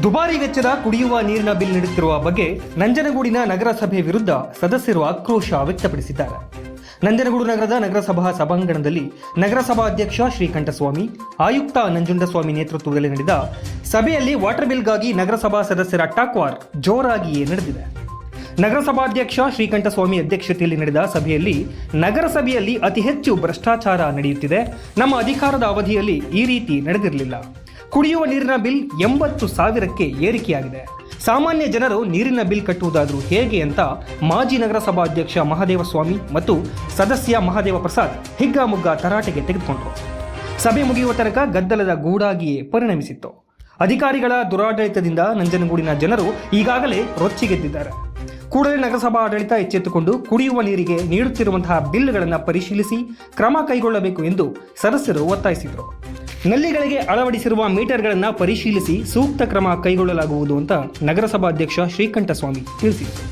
ದುಬಾರಿ ವೆಚ್ಚದ ಕುಡಿಯುವ ನೀರಿನ ಬಿಲ್ ನೀಡುತ್ತಿರುವ ಬಗ್ಗೆ ನಂಜನಗೂಡಿನ ನಗರಸಭೆ ವಿರುದ್ಧ ಸದಸ್ಯರು ಆಕ್ರೋಶ ವ್ಯಕ್ತಪಡಿಸಿದ್ದಾರೆ. ನಂಜನಗೂಡು ನಗರದ ನಗರಸಭಾ ಸಭಾಂಗಣದಲ್ಲಿ ನಗರಸಭಾ ಅಧ್ಯಕ್ಷ ಶ್ರೀಕಂಠಸ್ವಾಮಿ, ಆಯುಕ್ತ ನಂಜುಂಡಸ್ವಾಮಿ ನೇತೃತ್ವದಲ್ಲಿ ನಡೆದ ಸಭೆಯಲ್ಲಿ ವಾಟರ್ ಬಿಲ್ಗಾಗಿ ನಗರಸಭಾ ಸದಸ್ಯರ ಟಾಕ್ವಾರ್ ಜೋರಾಗಿಯೇ ನಡೆದಿದೆ. ನಗರಸಭಾಧ್ಯಕ್ಷ ಶ್ರೀಕಂಠಸ್ವಾಮಿ ಅಧ್ಯಕ್ಷತೆಯಲ್ಲಿ ನಡೆದ ಸಭೆಯಲ್ಲಿ ನಗರಸಭೆಯಲ್ಲಿ ಅತಿ ಹೆಚ್ಚು ಭ್ರಷ್ಟಾಚಾರ ನಡೆಯುತ್ತಿದೆ, ನಮ್ಮ ಅಧಿಕಾರದ ಅವಧಿಯಲ್ಲಿ ಈ ರೀತಿ ನಡೆದಿರಲಿಲ್ಲ, ಕುಡಿಯುವ ನೀರಿನ ಬಿಲ್ 80,000ಕ್ಕೆ ಏರಿಕೆಯಾಗಿದೆ, ಸಾಮಾನ್ಯ ಜನರು ನೀರಿನ ಬಿಲ್ ಕಟ್ಟುವುದಾದರೂ ಹೇಗೆ ಅಂತ ಮಾಜಿ ನಗರಸಭಾ ಅಧ್ಯಕ್ಷ ಮಹದೇವಸ್ವಾಮಿ ಮತ್ತು ಸದಸ್ಯ ಮಹದೇವ ಪ್ರಸಾದ್ ಹಿಗ್ಗಾಮುಗ್ಗಾ ತರಾಟೆಗೆ ತೆಗೆದುಕೊಂಡರು. ಸಭೆ ಮುಗಿಯುವ ತನಕ ಗದ್ದಲದ ಗೂಡಾಗಿಯೇ ಪರಿಣಮಿಸಿತ್ತು. ಅಧಿಕಾರಿಗಳ ದುರಾಡಳಿತದಿಂದ ನಂಜನಗೂಡಿನ ಜನರು ಈಗಾಗಲೇ ರೊಚ್ಚಿಗೆದ್ದಿದ್ದಾರೆ. ಕೂಡಲೇ ನಗರಸಭಾ ಆಡಳಿತ ಎಚ್ಚೆತ್ತುಕೊಂಡು ಕುಡಿಯುವ ನೀರಿಗೆ ನೀಡುತ್ತಿರುವಂತಹ ಬಿಲ್ಗಳನ್ನು ಪರಿಶೀಲಿಸಿ ಕ್ರಮ ಕೈಗೊಳ್ಳಬೇಕು ಎಂದು ಸದಸ್ಯರು ಒತ್ತಾಯಿಸಿದರು. ನಲ್ಲಿಗಳಿಗೆ ಅಳವಡಿಸಿರುವ ಮೀಟರ್ಗಳನ್ನು ಪರಿಶೀಲಿಸಿ ಸೂಕ್ತ ಕ್ರಮ ಕೈಗೊಳ್ಳಲಾಗುವುದು ಅಂತ ನಗರಸಭಾಧ್ಯಕ್ಷ ಶ್ರೀಕಂಠಸ್ವಾಮಿ ತಿಳಿಸಿದರು.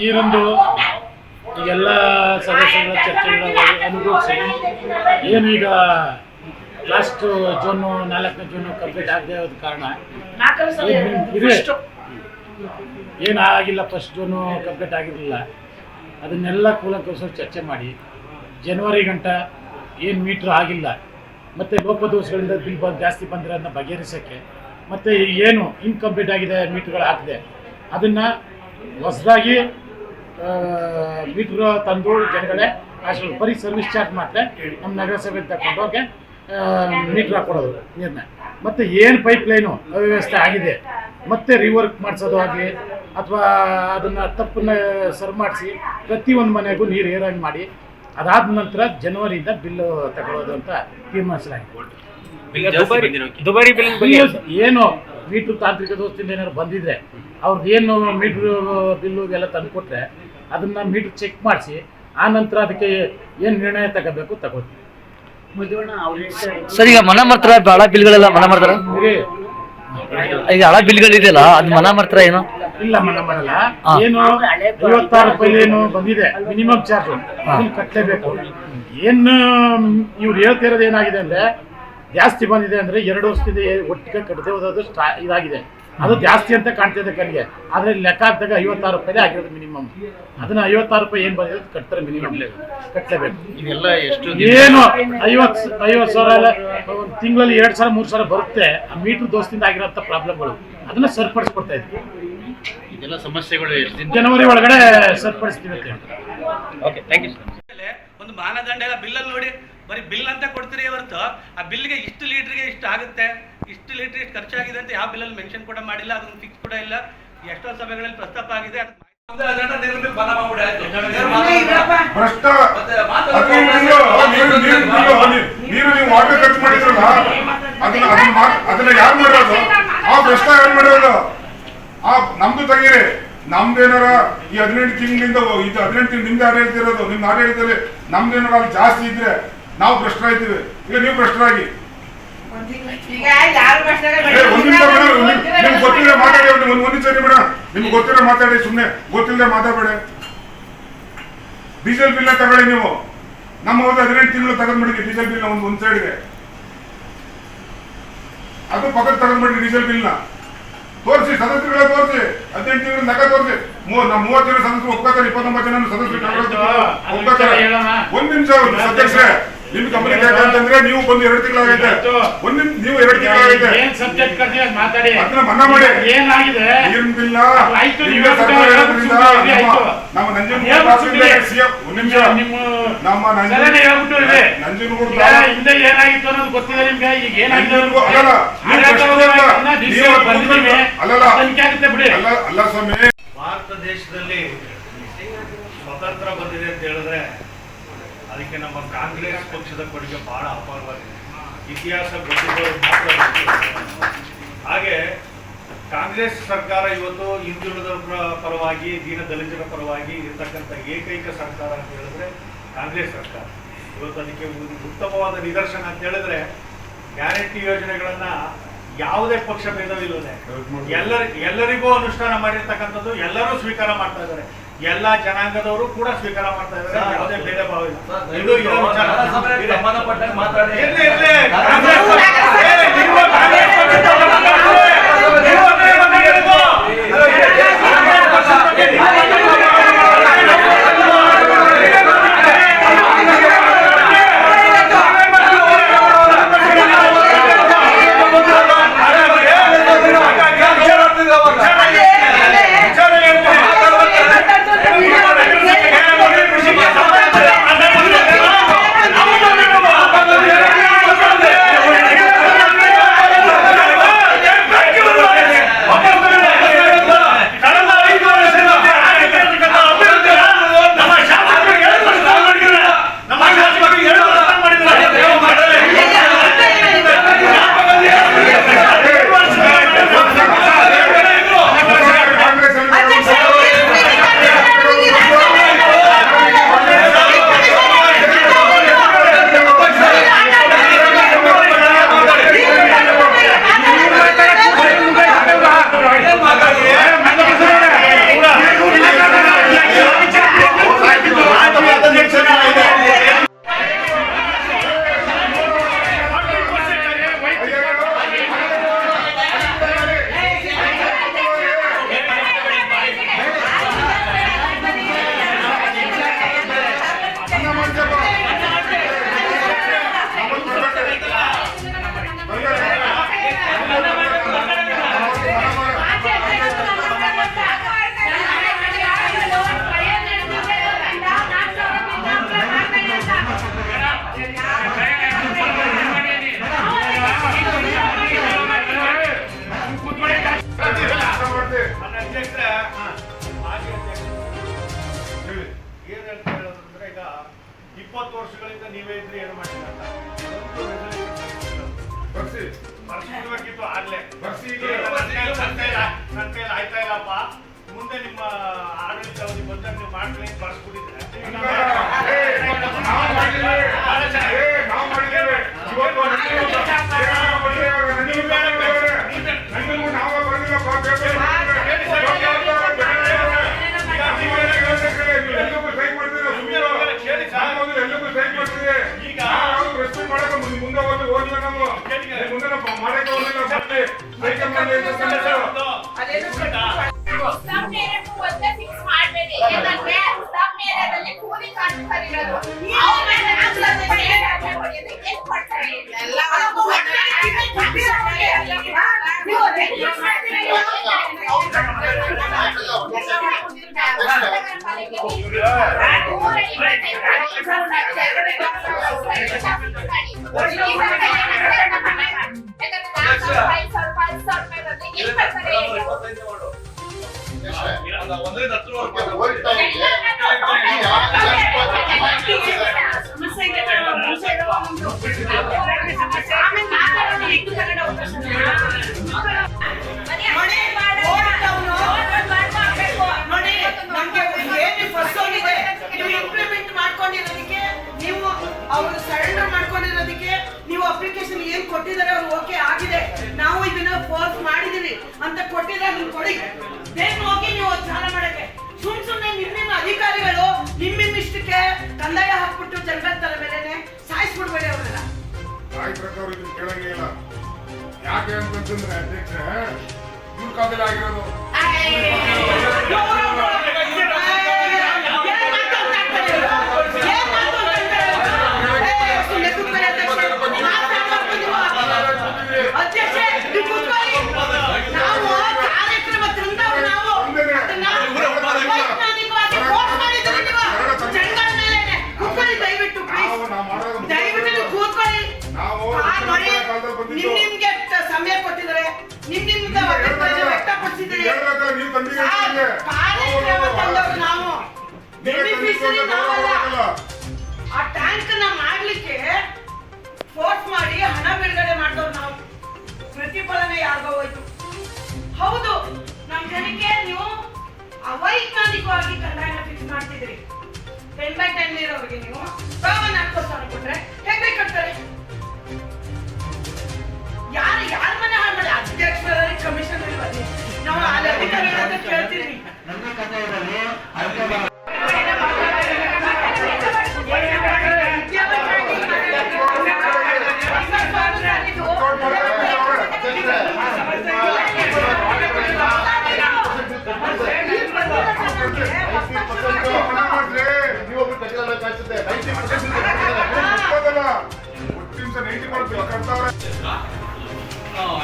ನೀರೊಂದು ಈಗೆಲ್ಲ ಸದಸ್ಯರ ಚರ್ಚೆಗಳ ಅನುಭವಿಸಿ ಏನು ಈಗ ಲಾಸ್ಟ್ ಜೂನ್ 4ನೇ ಜೂನ್ ಕಂಪ್ಲೀಟ್ ಆಗದೆ ಇರೋದ ಕಾರಣ ಏನಾಗಿಲ್ಲ, ಫಸ್ಟ್ ಜೂನು ಕಂಪ್ಲೀಟ್ ಆಗಿರಲಿಲ್ಲ. ಅದನ್ನೆಲ್ಲ ಕೂಲಂಕಷವಾಗಿ ಚರ್ಚೆ ಮಾಡಿ ಜನವರಿ ಗಂಟ ಏನು ಮೀಟ್ರ್ ಆಗಿಲ್ಲ ಮತ್ತು ಲೋಪದೋಷಗಳಿಂದ ಬಿಲ್ ಜಾಸ್ತಿ ಬಂದಿರೋದನ್ನ ಬಗೆಹರಿಸೋಕ್ಕೆ ಮತ್ತು ಏನು ಇನ್ಕಂಪ್ಲೀಟ್ ಆಗಿದೆ ಮೀಟ್ರ್ಗಳು ಹಾಕಿದೆ ಅದನ್ನು ಹೊಸದಾಗಿ ಮೀಟ್ರ್ ತಂದು ಜನಗಳೇ ಅಷ್ಟು ಬರೀ ಸರ್ವಿಸ್ ಚಾರ್ಜ್ ಮಾತ್ರ ನಮ್ಮ ನಗರಸಭೆ ತಗೊಂಡೋಗಿ ಮೀಟ್ರ್ ಹಾಕ್ಕೊಡೋದು ನೀರನ್ನ. ಮತ್ತು ಏನು ಪೈಪ್ಲೈನು ಅವ್ಯವಸ್ಥೆ ಆಗಿದೆ ಮತ್ತೆ ರಿವರ್ಕ್ ಮಾಡಿಸೋದು ಆಗಲಿ ಅಥವಾ ಅದನ್ನು ತಪ್ಪನ್ನು ಸರಿ ಮಾಡಿಸಿ ಪ್ರತಿಯೊಂದು ಮನೆಗೂ ನೀರು ಏರಂಗ್ ಮಾಡಿ ಅದಾದ ನಂತರ ಜನವರಿಯಿಂದ ಬಿಲ್ಲು ತಗೊಳ್ಳೋದು ಅಂತ ತೀರ್ಮಾನಿಸಲಾಗಿದೆ. ಏನು ಮೀಟ್ರ್ ತಾಂತ್ರಿಕ ದೋಷದಿಂದ ಏನಾದ್ರು ಬಂದಿದ್ರೆ ಅವ್ರದ್ದು ಏನು ಮೀಟ್ರ್ ಬಿಲ್ಲು ಎಲ್ಲ ತಂದು ಕೊಟ್ಟರೆ ಅದನ್ನು ಮೀಟ್ರ್ ಚೆಕ್ ಮಾಡಿಸಿ ಆ ನಂತರ ಅದಕ್ಕೆ ಏನು ನಿರ್ಣಯ ತಗೋಬೇಕು ತಗೋತೀವಿ. ಸರ್, ಈಗ ಮನ ಮಾಡ್ತಾರ ಹಳ ಬಿಲ್ಗಳೆಲ್ಲ ಮನ ಮಾಡ್ತಾರ, ಈಗ ಹಳ ಬಿಲ್ಗಳಿದೆಯಲ್ಲ ಅದು ಮನ ಮಾಡ್ತಾರ ಏನೋ? ಇಲ್ಲ, ಮನ ಮಾಡಲ್ಲ. ಏನು 56 ರೂಪಾಯಿ ಏನು ಬಂದಿದೆ ಮಿನಿಮಮ್ ಚಾರ್ಜ್ ಅದನ್ನು ಕಟ್ಟಲೇಬೇಕು. ಏನು ಇವ್ರು ಹೇಳ್ತಿರೋದು ಏನಾಗಿದೆ ಅಂದರೆ ಜಾಸ್ತಿ ಬಂದಿದೆ ಅಂದರೆ 2 ವರ್ಷದಿಂದ ಒಟ್ಟಿಗೆ ಕಟ್ಟದೆ ಹೋದದು ಇದಾಗಿದೆ. ಅದು ಜಾಸ್ತಿ ಅಂತ ಕಾಣ್ತಿದೆ ಕಣ್ಣಿಗೆ, ಆದರೆ ಲೆಕ್ಕ ಹಾಕಿದಾಗ 56 ರೂಪಾಯಿ ಆಗಿರೋದು ಮಿನಿಮಮ್. ಅದನ್ನ 56 ರೂಪಾಯಿ ಏನು ಬಂದಿದೆ ಕಟ್ತಾರೆ, ಮಿನಿಮಮ್ ಕಟ್ಟಲೇಬೇಕು. ಏನು 50 ಸಾವಿರ ಒಂದು ತಿಂಗಳಲ್ಲಿ 2 ಸಾವಿರ 3 ಸಾವಿರ ಬರುತ್ತೆ. ಆ ಮೀಟ್ರ್ ದೋಷದಿಂದ ಆಗಿರೋಂಥ ಪ್ರಾಬ್ಲಮ್ಗಳು ಅದನ್ನ ಸರಿಪಡಿಸ್ಕೊಡ್ತಾ ಇದ್ವಿ. ಇದೆಲ್ಲ ಸಮಸ್ಯೆಗಳು ಜನವರಿ ಒಳಗಡೆ ಸರಿಪಡಿಸ್ತೀವಿ ಅಂತ ಹೇಳ್ತಾರೆ. Okay, thank you sir. ಒಂದು ಮಾನದಂಡ ಎಲ್ಲ ಬಿಲ್ಲಲ್ಲಿ ನೋಡಿ, ಬರೀ ಬಿಲ್ ಅಂತ ಕೊಡ್ತೀರಿ ಹೊರತು ಆ ಬಿಲ್ಗೆ ಇಷ್ಟು ಲೀಟ್ರಿಗೆ ಇಷ್ಟು ಆಗುತ್ತೆ, ಇಷ್ಟು ಲೀಟ್ರ್ ಇಷ್ಟು ಖರ್ಚಾಗಿದೆ ಅಂತ ಯಾವ ಬಿಲ್ಲಲ್ಲಿ ಮೆನ್ಷನ್ ಕೂಡ ಮಾಡಿಲ್ಲ, ಅದನ್ನು ಫಿಕ್ಸ್ ಕೂಡ ಇಲ್ಲ. ಎಷ್ಟೋ ಸಭೆಗಳಲ್ಲಿ ಪ್ರಸ್ತಾಪ ಆಗಿದೆ. ವಾಟರ್ ಖರ್ಚು ಮಾಡಿದ್ರಲ್ಲ ಅದನ್ನ ಯಾರು ಮಾಡೋದು? ಆ ಭ್ರಷ್ಟ ಯಾರು ಮಾಡೋದು? ಆ ನಮ್ದು ತೆಗೀರಿ. ನಮ್ದೇನಾರ ಈ 18 ತಿಂಗಳಿಂದ ಇದು 18 ತಿಂಗಳು ನಿಮ್ದು ಆಡಳಿತ ಇರೋದು, ನಿಮ್ದು ಆಡಳಿತದಲ್ಲಿ ನಮ್ದೇನಾರ ಅಲ್ಲಿ ಜಾಸ್ತಿ ಇದ್ರೆ ನಾವು ಭ್ರಷ್ಟರಾಗ್ತೀವಿ. ಈಗ ನೀವು ಭ್ರಷ್ಟರಾಗಿ ನಿಮ್ಗೆ ಗೊತ್ತಿಲ್ಲ ಮಾತಾಡಿ, ಒಂದ್ ಸರಿ ಬೇಡ, ನಿಮ್ಗೆ ಗೊತ್ತಿಲ್ಲ ಮಾತಾಡಿ, ಸುಮ್ಮನೆ ಗೊತ್ತಿಲ್ಲದೆ ಮಾತಾಡಬೇಡ. ಡೀಸೆಲ್ ಬಿಲ್ ತಗೊಳ್ಳಿ ನೀವು. ನಮ್ಮ ಹೋದ 18 ತಿಂಗಳು ತಗೊಂಡ್ಬಿಡಿ ಡೀಸೆಲ್ ಬಿಲ್ ಒಂದ್ ಸೈಡ್ಗೆ, ಅದು ಪಕ್ಕದ ತಗೊಂಡ್ಬಿಡಿ ಡೀಸೆಲ್ ಬಿಲ್ನ ತೋರಿಸಿ, ಸದಸ್ಯರುಗಳ ತೋರಿಸಿ, 18 ತಿಂಗಳು ನಗ ತೋರಿಸಿ. 30 ಜನ ಸದಸ್ಯರು ಒಪ್ಕೋತಾರೆ, 29 ಜನ ಸದಸ್ಯರು ಒಪ್ಕೋತಾರೆ. ಒಂದ್ ನಿಮಿಷ ಅಧ್ಯಕ್ಷರೇ, ನಿಮ್ ಕಂಪನಿ ಅಂತಂದ್ರೆ ನೀವು ಬಂದು 2 ತಿಂಗಳಾಗೈತೆ, ನೀವು 2 ತಿಂಗಳಾಗೈತೆ, ಅದನ್ನ ಮನ್ನಾ ಮಾಡಿ. ಏನಾಗಿದೆ ನೀರಿನ ಬಿಲ್ನ ನಮ್ಮ ನಂಜನಗೂಡು ಹಿಂದೆ ಏನಾಗಿತ್ತು ಅನ್ನೋದು ಗೊತ್ತಿದೆ ನಿಮ್ಗೆ. ಈಗ ಏನಾಗಿದೆ ಅಲ್ಲ ಸ್ವಾಮಿ, ಭಾರತ ದೇಶದಲ್ಲಿ ಸ್ವತಂತ್ರ ಬಂದಿದೆ ಅಂತ ಹೇಳಿದ್ರೆ ಅದಕ್ಕೆ ನಮ್ಮ ಕಾಂಗ್ರೆಸ್ ಪಕ್ಷದ ಕೊಡುಗೆ ಬಹಳ ಅಪಾರವಾಗಿದೆ. ಇತಿಹಾಸ ಗೊತ್ತಿದ್ದವರು ಮಾತ್ರ. ಹಾಗೆ ಕಾಂಗ್ರೆಸ್ ಸರ್ಕಾರ ಇವತ್ತು ಹಿಂದುಳಿದವರ ಪರವಾಗಿ, ದೀನ ದಲಿತರ ಪರವಾಗಿ ಇರತಕ್ಕಂಥ ಏಕೈಕ ಸರ್ಕಾರ ಅಂತ ಹೇಳಿದ್ರೆ ಕಾಂಗ್ರೆಸ್ ಸರ್ಕಾರ. ಇವತ್ತು ಅದಕ್ಕೆ ಉತ್ತಮವಾದ ನಿದರ್ಶನ ಅಂತ ಹೇಳಿದ್ರೆ ಗ್ಯಾರಂಟಿ ಯೋಜನೆಗಳನ್ನ ಯಾವುದೇ ಪಕ್ಷ ಭೇದವಿಲ್ಲದೆ ಎಲ್ಲರಿಗೂ ಅನುಷ್ಠಾನ ಮಾಡಿರ್ತಕ್ಕಂಥದ್ದು ಎಲ್ಲರೂ ಸ್ವೀಕಾರ ಮಾಡ್ತಾ ಇದ್ದಾರೆ. ಎಲ್ಲಾ ಜನಾಂಗದವರು ಕೂಡ ಸ್ವೀಕಾರ ಮಾಡ್ತಾ ಇದ್ದಾರೆ. ಯಾವುದೇ ಭೇದ ಭಾವ ಇಲ್ಲ. ಇದು ನೀವೇ ಇದ್ರೆ ಏನು ಮಾಡಿಲ್ಲ ಆಗ್ಲೇ ನನ್ನ ಕೈಲಿ ಆಯ್ತಾ ಇಲ್ಲಪ್ಪ, ಮುಂದೆ ನಿಮ್ಮ ಆಡಳಿತ ಅವಧಿ ಬಂದಾಗ ನೀವು ಮಾಡ್ಕೊಳ್ಳಿ ಬರ್ಸ್ಬಿಟ್ಟಿದ್ರೆ ಮುಂದೆ ಹೋಗಿಲ್ಲ ನಾವು ಮುಂದೆ ಮಾಡಕ್ಕೆ ಹೋಗಿಲ್ಲ ಅವರು ಸರೆಂಡರ್ ಮಾಡ್ಕೊಂಡಿರೋದಕ್ಕೆ ನೀವು ಅಪ್ಲಿಕೇಶನ್ ಏನ್ ಕೊಟ್ಟಿದ್ದಾರೆ ಅವ್ರು ಓಕೆ ಆಗಿದೆ, ನಾವು ಇದನ್ನ ಫೋರ್ಸ್ ಮಾಡಿದೀವಿ ಅಂತ ಕೊಟ್ಟಿದ್ರೆ ಅದನ್ನ ಕೊಡಿ. ಬೇಗ ಹೋಗಿ ನೀವು ಚಾಲ ಮಾಡಕ್ಕೆ ಸುಮ್ನೆ ನಿಮ್ಮ ಅಧಿಕಾರಿಗಳು ನಿಮ್ಮಿಷ್ಟಕ್ಕೆ ಕಂದಾಯ ಹಾಕ್ಬಿಟ್ಟು ಜನರ ತಲೆ ಮೇಲೆನೆ ಸಾಯಿಸ್ಬಿಡ್ಬೇಡಿ ಅವ್ರನ್ನ. ನಾಯಕರವ್ರು ಇದನ್ನ ಕೇಳಂಗೇ ಇಲ್ಲ. ಯಾಕೆ ಅಂತಂದ್ರೆ ಅಧ್ಯಕ್ಷ ಇವ್ರ ಕಾಲದಲ್ಲಿ ಆಗಿರೋದು ನಿಮ್ಗೆ ಸಮಯ ಕೊಟ್ಟಿದ್ದಾರೆ, ನಿಮ್ಮಿಂದ ವ್ಯಕ್ತಪಡಿಸಿದ್ದೀರಿ. ನಾವು ಬೆನಿಫಿಷರಿ ನಾವಲ್ಲ. ಆ ಟ್ಯಾಂಕ್ ನ ಮಾಡ್ಲಿಕ್ಕೆ ಫೋರ್ಸ್ ಮಾಡಿ ಹಣ ಬಿಡುಗಡೆ ಮಾಡಿದವ್ರು ನಾವು. ಪ್ರತಿಫಲನೆ ಯಾರಿಗೋ ಹೋಯ್ತು. ಹೌದು, ನಮ್ ಜನಕ್ಕೆ ನೀವು ಅವೈಜ್ಞಾನಿಕವಾಗಿ ಕಂದಾಯನ ಫಿಕ್ಸ್ ಮಾಡ್ತಿದ್ರಿ. 10/10 ಇರೋರಿಗೆ ನೀವು 40,000 ಕೊಟ್ರೆ ಹೇಗೆ ಕಟ್ತಾರೆ? ಯಾರ ಮನೆ ಹಾಳು ಮಾಡಿ ಅಧ್ಯಕ್ಷರಲ್ಲಿ ಕಮಿಷನ್ ಇಲ್ವಲ್ಲಿ ನಾವು ಅಲ್ಲಿ ಅಧಿಕಾರಿಗಳ ಹತ್ರ ಕೇಳ್ತೀವಿ.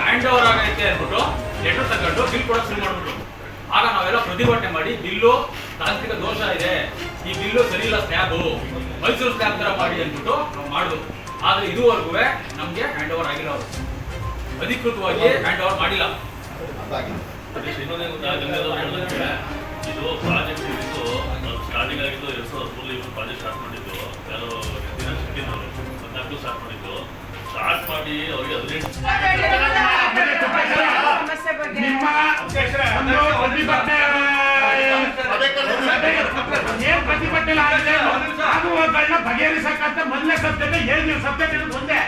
ಹ್ಯಾಂಡ್ ಓವರ್ ಆಗೈತೆ ಅಂದ್ಬಿಟ್ಟು ಲೆಟರ್ ತಗೊಂಡು ಬಿಲ್ ಕೊಡೋಕೆ ಶುರು ಮಾಡ್ಬಿಟ್ರು. ಆಗ ನಾವೆಲ್ಲ ಪ್ರತಿಭಟನೆ ಮಾಡಿ ಬಿಲ್ಲು ತಾಂತ್ರಿಕ ದೋಷ ಇದೆ, ಈ ಬಿಲ್ಲು ಸರಿ ಇಲ್ಲ, ಸ್ಲ್ಯಾಬು ಮೈಸೂರು ಸ್ಲ್ಯಾಬ್ ಥರ ಮಾಡಿ ಅಂದ್ಬಿಟ್ಟು ನಾವು ಮಾಡಿದ್ವು. ಆದರೆ ಇದುವರೆಗೂ ನಮಗೆ ಹ್ಯಾಂಡ್ ಓವರ್ ಆಗಿಲ್ಲ, ಅವರು ಅಧಿಕೃತವಾಗಿ ಹ್ಯಾಂಡ್ ಓವರ್ ಮಾಡಿಲ್ಲ. ಇದು ಪ್ರಾಜೆಕ್ಟ್ ಇದ್ದು ಸ್ಟಾರ್ಟಿಂಗ್ ಆಗಿದ್ದು 2013 ಇವರು ಪ್ರಾಜೆಕ್ಟ್ ಸ್ಟಾರ್ಟ್ ಮಾಡಿದ್ದು. ಯಾರೋ ಶೆಟ್ಟಿನವರು 14 ಸ್ಟಾರ್ಟ್ ಮಾಡಿದ್ದು. ಸ್ಟಾರ್ಟ್ ಮಾಡಿ ಅವ್ರಿಗೆ 18 ಸಮಸ್ಯೆ ಬಗ್ಗೆ ಆಗುವಗಳನ್ನ ಬಗೆಹರಿಸಕ್ಕಂತ ಮೊದಲನೇ ಸಬ್ಜೆಕ್ಟ್ ಏನ್ ನೀವು ಸಬ್ಜೆಕ್ಟ್ ಇರೋದು ಒಂದೇ.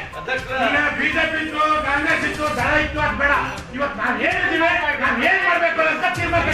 ಬಿಜೆಪಿ ಇತ್ತು, ಕಾಂಗ್ರೆಸ್ ಇತ್ತು, ದಳ ಇತ್ತು, ಅದು ಬೇಡ. ಇವತ್ತು ನಾವ್ ಏನಿದ್ದೀವಿ, ನಾವ್ ಏನ್ ಮಾಡ್ಬೇಕು ಅಂತ ತೀರ್ಮಾನ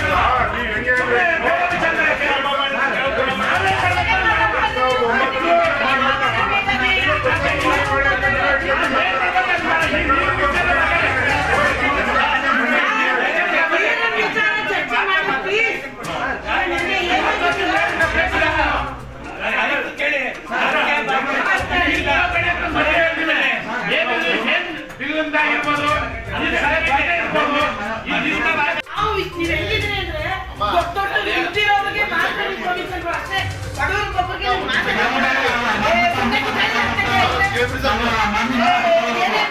ನೀವು ಹೆಂಗಿದ್ರಿ ಅಂದ್ರೆ ದೊಡ್ಡ ಇದ್ದಿರೋರಿಗೆ ಮಾತ್ರ ಕಮಿಷನ್ ಅಷ್ಟೇ, ಬಡವ್ರ ಒಬ್ಬರಿಗೆ ಮಾತಾಡ